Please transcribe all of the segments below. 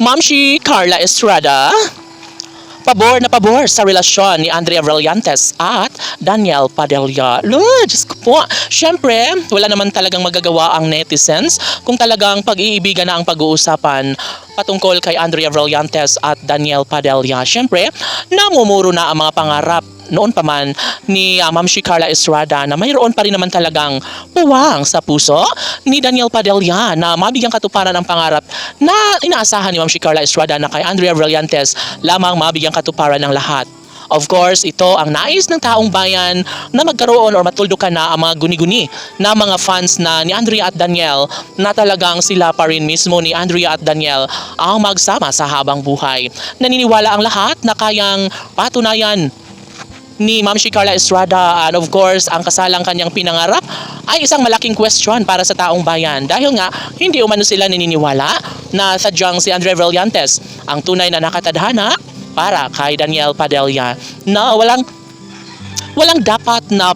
Ma'am si Carla Estrada, pabor na pabor sa relasyon ni Andrea Brillantes at Daniel Padilla. Diyos ko po. Siyempre, wala naman talagang magagawa ang netizens kung talagang pag-iibigan na ang pag-uusapan patungkol kay Andrea Brillantes at Daniel Padilla. Siyempre, namumuro na ang mga pangarap noon pa man ni Ma'am si Carla Estrada na mayroon pa rin naman talagang puwang sa puso ni Daniel Padilla na mabigyang katuparan ang pangarap na inaasahan ni Ma'am si Carla Estrada na kay Andrea Brillantes lamang mabigyang katuparan ng lahat. Of course, ito ang nais ng taong bayan na magkaroon or matuldukan na ang mga guni-guni na mga fans na ni Andrea at Daniel na talagang sila pa rin mismo ni Andrea at Daniel ang magsama sa habang buhay. Naniniwala ang lahat na kayang patunayan ni Ma'am si Carla Estrada, and of course ang kasalang kanyang pinangarap ay isang malaking question para sa taong bayan dahil nga hindi umano sila naniniwala na sadyang si Andrea Brillantes ang tunay na nakatadhana para kay Daniel Padilla na walang dapat na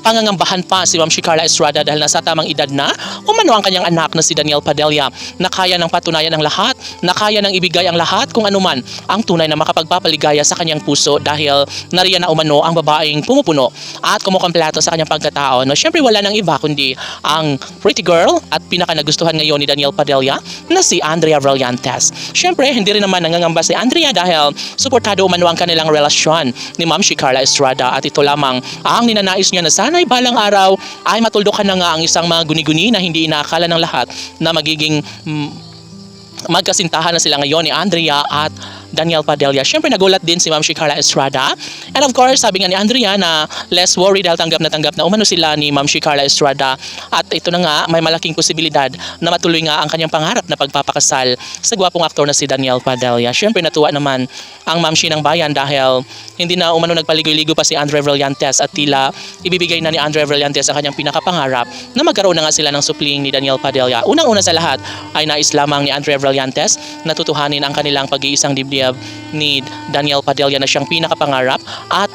pangangambahan pa si Ma'am si Carla Estrada dahil nasa tamang edad na umano ang kanyang anak na si Daniel Padilla na kaya ng patunayan ang lahat, na kaya ng ibigay ang lahat kung anuman ang tunay na makapagpapaligaya sa kanyang puso dahil nariyan na umano ang babaeng pumupuno at kumukompleto sa kanyang pagkatao. No, syempre wala nang iba kundi ang pretty girl at pinaka nagustuhan ngayon ni Daniel Padilla na si Andrea Brillantes. Syempre hindi rin naman nangangamba si Andrea dahil suportado umano ang kanilang relasyon ni Ma'am si Carla Estrada at ito lamang ang ninanais niya na sana ay balang araw ay matuldukan na nga ang isang mga guni-guni na hindi inaakala ng lahat na magiging magkasintahan na sila ngayon ni Andrea at Daniel Padilla. Siyempre nagulat din si Ma'am si Carla Estrada. And of course, sabi nga ni Andrea na less worried dahil tanggap na umano sila ni Ma'am si Carla Estrada. At ito na nga, may malaking posibilidad na matuloy nga ang kanyang pangarap na pagpapakasal sa gwapong aktor na si Daniel Padilla. Siyempre natuwa naman ang Ma'am si ng bayan dahil hindi na umano nagpaligoy-ligo pa si Andrea Brillantes at tila ibibigay na ni Andrea Brillantes ang kanyang pinakapangarap na magkaroon na nga sila ng supling ni Daniel Padilla. Unang-una sa lahat ay nais lamang ni Andrea Brillantes na tutuhanin ang kanilang pag-iisang dibdib ni Daniel Padilla na siyang pinakapangarap at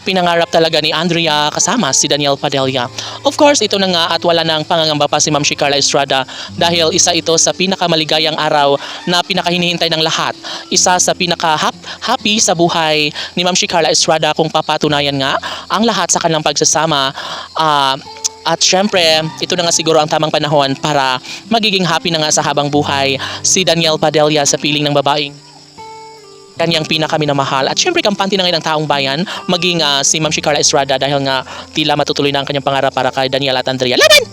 pinangarap talaga ni Andrea kasama si Daniel Padilla. Of course, ito na nga at wala nang pangangamba pa si Ma'am si Carla Estrada dahil isa ito sa pinakamaligayang araw na pinakahinihintay ng lahat. Isa sa pinaka-happy sa buhay ni Ma'am si Carla Estrada kung papatunayan nga ang lahat sa kanilang pagsasama. At syempre, ito na nga siguro ang tamang panahon para magiging happy na nga sa habang buhay si Daniel Padilla sa piling ng babaeng kanyang pinakaminamahal. At syempre, kampante na ngayon ng taong bayan maging si Ma'am si Carla Estrada dahil nga tila matutuloy na ang kanyang pangarap para kay Daniel at Andrea. Laban!